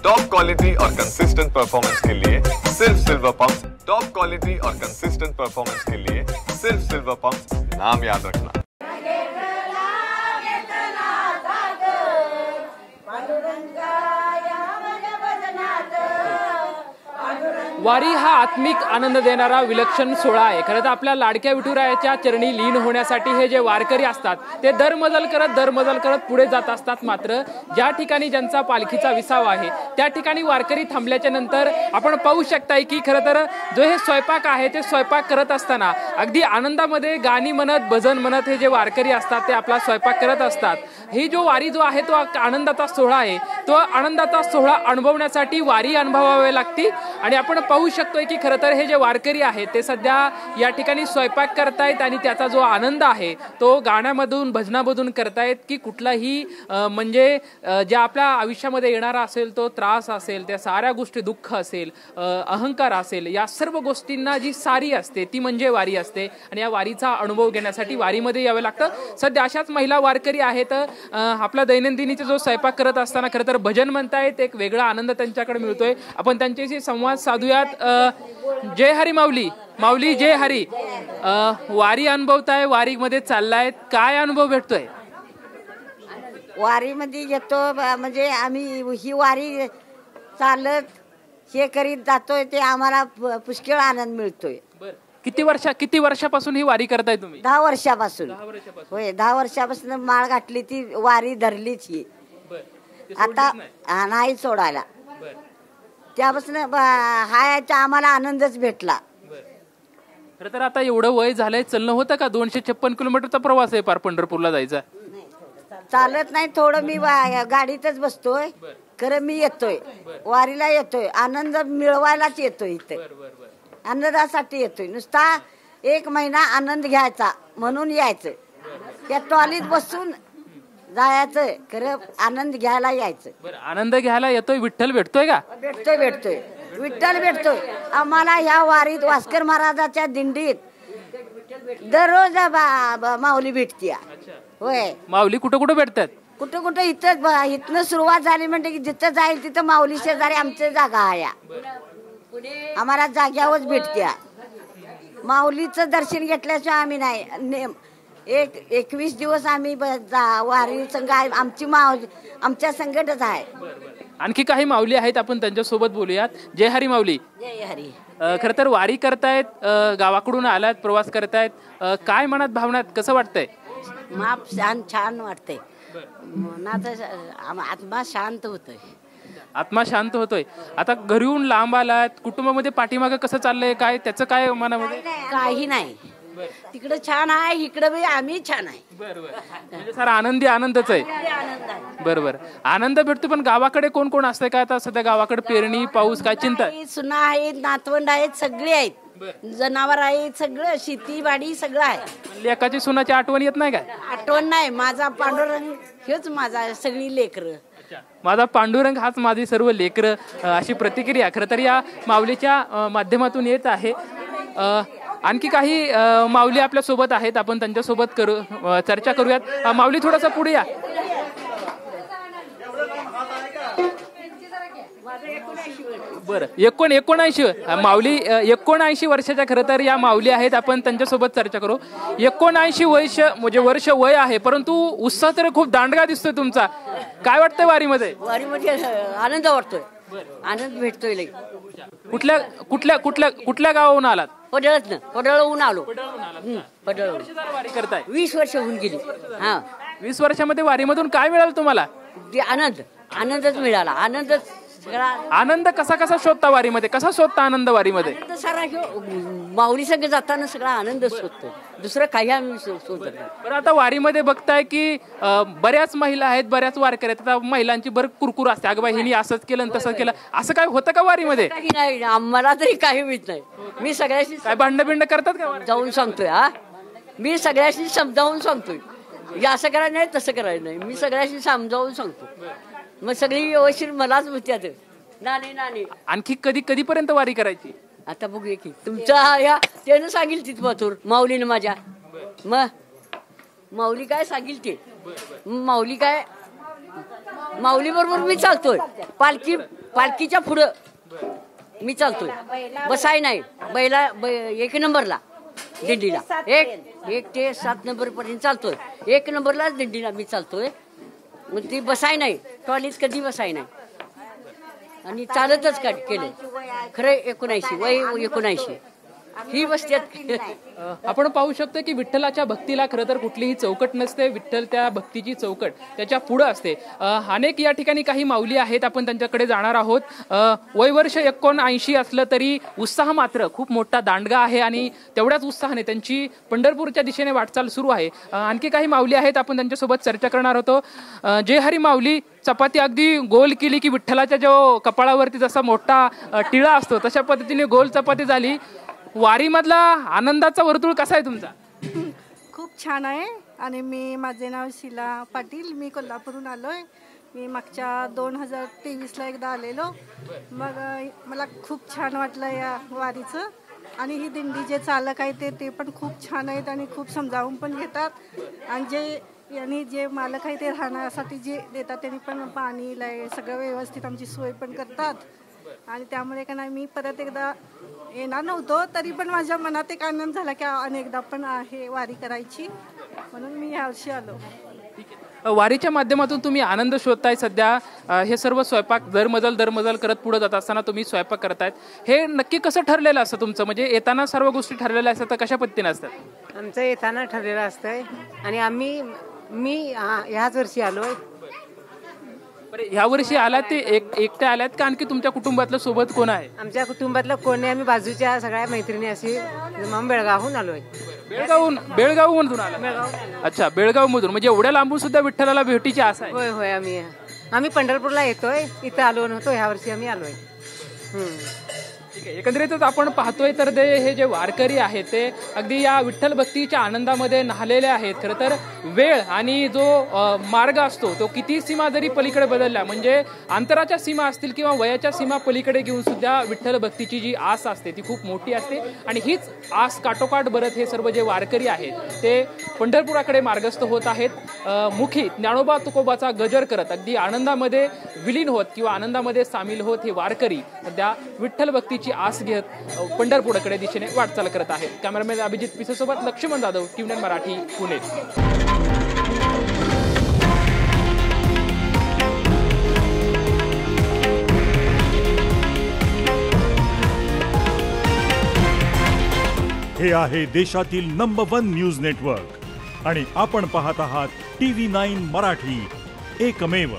Top quality और consistent performance के लिए सिर्फ सिल्वर पंप्स। टॉप क्वालिटी और कंसिस्टेंट परफॉर्मेंस के लिए सिर्फ सिल्वर पंप्स, नाम याद रखना। वारी हा आत्मिक आनंद देणारा विलक्षण सोहळा आहे। खरं तर आपल्या लाडक्या विठुरायाच्या चरणी लीन होण्यासाठी हे जे वारकरी असतात ते दरमजल करत पुढे जात असतात। मात्र ज्या ठिकाणी ज्यांचा पालखीचा विसावा आहे त्या ठिकाणी वारकरी थांबल्याच्या नंतर आपण पाहू शकताय की खरं तर जो हे स्वयंपाक आहे ते स्वयंपाक करत असताना अगदी आनंदामध्ये गाणी म्हणत भजन म्हणत हे जे वारकरी असतात ते आपला स्वयंपाक करत असतात। ही जो वारी जो आहे तो आनंदाचा सोहळा आहे, तो आनंदाचा सोहळा अनुभवण्यासाठी वारी अनुभवावी लागते। आणि आपण पाहू शकतोय की खरं तर हे जे वारकरी आहेत ते सध्या या ठिकाणी स्वयंपाक करतायत आणि त्याचा जो आनंद आहे तो गाण्यामधून भजनामधून करतायत की कुठलाही म्हणजे जे आपल्या आयुष्यामध्ये येणारा असेल तो त्रास असेल, त्या साऱ्या गोष्टी, दुःख असेल, अहंकार असेल, या सर्व गोष्टींना जी सारी असते ती म्हणजे वारी असते। आणि या वारीचा अनुभव घेण्यासाठी वारीमध्ये यावं लागतं। सध्या अशाच महिला वारकरी आहेत, आपला दैनंदिनीचा जो स्वयंपाक करत असताना खरं तर भजन म्हणतायत, एक वेगळा आनंद त्यांच्याकडे मिळतोय। आपण त्यांच्याशी संवाद साधूयात। जय हरी माऊली, माऊली जय हरी। वारी अनुभवताय, वारीमध्ये चाललाय, काय अनुभव भेटतोय? वारीमध्ये येतो म्हणजे आम्ही ही वारी चालत हे करीत जातोय ते आम्हाला पुष्कळ आनंद मिळतोय। किती वर्षापासून ही वारी करताय तुम्ही? 10 वर्षापासून। होय, 10 वर्षापासून माळ घातली, ती वारी धरलीच ही। आता नाही सोडायला, त्यापासून हायचा आम्हाला आनंदच भेटला। खरं तर आता एवढं वय झालंय, चलणं होतं का? 256 किलोमीटरचा प्रवास आहे पार पंढरपूरला जायचा। चालत नाही, थोडं मी गाडीतच बसतोय, खरं मी येतोय वारीला, येतोय आनंद मिळवायलाच येतोय, इथे आनंदासाठी येतोय। नुसता 1 महिना आनंद घ्यायचा म्हणून यायचं, त्या ट्रॉलीत बसून जायचं, खरं आनंद घ्यायला यायचं। आनंद घ्यायला येतोय, विठ्ठल भेटतोय का? भेटतोय विठ्ठल भेटतोय आम्हाला। ह्या वारीत वास्कर महाराजाच्या दिंडीत दररोज माऊली भेटते। होय, माऊली कुठं कुठं भेटतात? कुठं इथनं सुरुवात झाली म्हणजे की जिथं जाईल तिथं माऊली शेजारी आमची जागा आहे, आम्हाला जाग्यावरच भेटत्या। माऊलीचं दर्शन घेतल्याशिवाय आम्ही नाही। 21 दिवस आम्ही वारी संघ आमच्या संकटच आहे। आणखी काही माऊली आहेत, आपण त्यांच्यासोबत बोलूयात। जय हरी माऊली। जय हरी। खरं तर वारी करतायत, गावाकडून आलात, प्रवास करतायत, काय मनात भावनात कसं वाटतंय? माप छान वाटतंय, आत्मा शांत होतोय। आत्मा शांत होतोय। आता घरीहून लांब आलात, कुटुंबामध्ये पाठीमागं कसं चाललंय, काय त्याचं काय मनामध्ये? काही नाही, तिकडे छान आहे, इकडे बी आम्ही छान आहे। म्हणजे सारा आनंदच आहे। बरोबर, आनंद भेटतो। पण गावाकडे कोण कोण असतंय का आता सध्या? गावाकडे पेरणी, पाऊस, काय चिंता? सुना आहेत, नातवंड आहेत, सगळे आहेत, जनावर आहेत, सगळं शेतीवाडी सगळं आहे। लेकाची सुनाची आठवण येत नाही का? आठवण नाही, माझा पांडुरंग हेच माझा सगळी लेकरं, माझा पांडुरंग हाच माझी सर्व लेकरं, अशी प्रतिक्रिया खरं तर या माऊलीच्या माध्यमातून येत आहे। आणखी काही माऊली आपल्या सोबत आहेत, आपण त्यांच्यासोबत चर्चा करूयात। माऊली थोडासा पुढे या। बरं, 79 माऊली, 79 वर्षाच्या खरं तर या माऊली आहेत, आपण त्यांच्यासोबत चर्चा करू। 79 वर्ष वय आहे, परंतु उत्साह तर खूप दांडगा दिसतोय तुमचा। काय वाटतंय वारीमध्ये? वारीमध्ये आनंद वाटतोय, आनंद भेटतोय। कुठल्या गावाहून आलात? पडळहून आलो। वारी करताय? 20 वर्ष होऊन गेली। 20 वर्षामध्ये वारीमधून काय मिळालं तुम्हाला? आनंदच मिळाला। आनंद कसा शोधता वारीमध्ये? कसा शोधता आनंद वारीमध्ये? सारा माऊली संग जाताना सगळा आनंद शोधतो, दुसरं काही आम्ही शोधत नाही। बरं, आता वारीमध्ये बघताय की बऱ्याच महिला आहेत, बऱ्याच वारकरी आहेत, आता महिलांची बरं कुरकुर असते, अगं बाई हिने असंच केलं आणि तसंच केलं, असं काय होतं का वारीमध्ये? काही नाही, आम्हाला तरी काही होत नाही। मी सगळ्याशी काय भांडण करतात का? जाऊन सांगतोय, मी सगळ्याशी समजावून सांगतोय, असं करायचं नाही, तसं करायचं नाही, मी सगळ्याशी समजावून सांगतो, मग सगळी व्यवस्थित मलाच म्हणतात नाणे। आणखी कधीपर्यंत वारी करायची? आता बघूया की तुमच्या त्यानं सांगेल तिथं पाथूर माऊलीनं माझ्या, मग माऊली काय सांगेल ते, माऊली बरोबर मी चालतोय, पालखी पालखीच्या पुढं मी चालतोय, बसाय नाही बैला 1 नंबरला दिंडीला 1 ते 7 नंबर पर्यंत चालतोय. 1 नंबरला दिंडीला मी चालतोय. मग ती बसाय नाही, टॉलीत कधी बसाय नाही आणि चालतच केलं. खरं 79 वय 79 ही बसत्यात. आपण पाहू शकतो की विठ्ठलाच्या भक्तीला खरं तर कुठलीही चौकट नसते. विठ्ठल त्या भक्तीची चौकट त्याच्या पुढं असते. अनेक या ठिकाणी काही माऊली आहेत, आपण त्यांच्याकडे जाणार आहोत. वयवर्ष 79 असलं तरी उत्साह मात्र खूप मोठा दांडगा आहे आणि तेवढ्याच उत्साहाने त्यांची पंढरपूरच्या दिशेने वाटचाल सुरू आहे. आणखी काही माऊली आहेत, आपण त्यांच्यासोबत चर्चा करणार होतो. जय हरी माऊली. चपाती अगदी गोल केली की विठ्ठलाच्या जो कपाळावरती जसा मोठा टिळा असतो तशा पद्धतीने गोल चपाती झाली. वारीमधला आनंदाचा वर्तुळ कसा आहे तुमचा? खूप छान आहे. आणि माझे नाव शीला पाटील, मी कोल्हापूरहून आलोय. मी मागच्या 2023ला एकदा आलेलो. मग मला खूप छान वाटलं या वारीचं. आणि ही दिंडी जे चालक आहे ते पण खूप छान आहेत आणि खूप समजावून पण घेतात. आणि जे मालक आहे ते राहण्यासाठी जे देतात त्यांनी पण पाणी लाईट सगळं व्यवस्थित आमची सोय पण करतात. आणि त्यामुळे का नाही, मी परत एकदा येणार नव्हतो तरी पण माझ्या मनात एक आनंद झाला की अनेकदा पण आहे वारी करायची, म्हणून मी यावर्षी आलो. वारीच्या माध्यमातून तुम्ही आनंद शोधताय. सध्या हे सर्व स्वयंपाक दरमजल करत पुढे जात असताना तुम्ही स्वयंपाक करतायत. हे नक्की कसं ठरलेलं असतं तुमचं? म्हणजे येताना सर्व गोष्टी ठरलेल्या असतात तर कशा पद्धतीने असतात? आमचं येताना ठरलेलं असतंय आणि मी ह्याच वर्षी आलोय. ह्या वर्षी आलात ते एकट्या आल्यात का आणखी तुमच्या कुटुंबातलं सोबत कोण आहे? आमच्या कुटुंबातलं कोण नाही, आम्ही बाजूच्या सगळ्या मैत्रिणी अशी बेळगावहून आलोय. बेळगावमधून आला? अच्छा, बेळगाव मधून. म्हणजे एवढ्या लांबून सुद्धा विठ्ठलाला भेटीची आस आहे? होय होय, आम्ही पंढरपूरला येतोय. इथं आलो नव्हतो, ह्या वर्षी आम्ही आलोय. ठीक आहे. एकंदरीतच आपण पाहतोय तर हे जे वारकरी आहेत ते अगदी या विठ्ठल भक्तीच्या आनंदामध्ये न्हालेले आहेत. खरं तर वेळ आणि जो मार्ग असतो तो किती सीमा जरी पलीकडे बदलला, म्हणजे अंतराच्या सीमा असतील किंवा वयाच्या सीमा पलीकडे घेऊन सुद्धा विठ्ठल भक्तीची जी आस असते ती खूप मोठी असते. आणि हीच आस काठोकाठ भरत हे सर्व जे वारकरी आहेत ते पंढरपुराकडे मार्गस्थ होत आहेत. मुखी ज्ञानोबा तुकोबाचा गजर करत अगदी आनंदामध्ये विलीन होत किंवा आनंदामध्ये सामील होत हे वारकरी सध्या विठ्ठल भक्तीची आस घेत पंढरपुराकडे दिशेने वाटचाल करत आहेत. कॅमेरामॅन अभिजित पिसेसोबत लक्ष्मण जाधव, TVN मराठी, पुणे. हे आहे देशातील नंबर 1 न्यूज नेटवर्क आणि आपण पाहत आहात TV9 मराठी, एकमेव.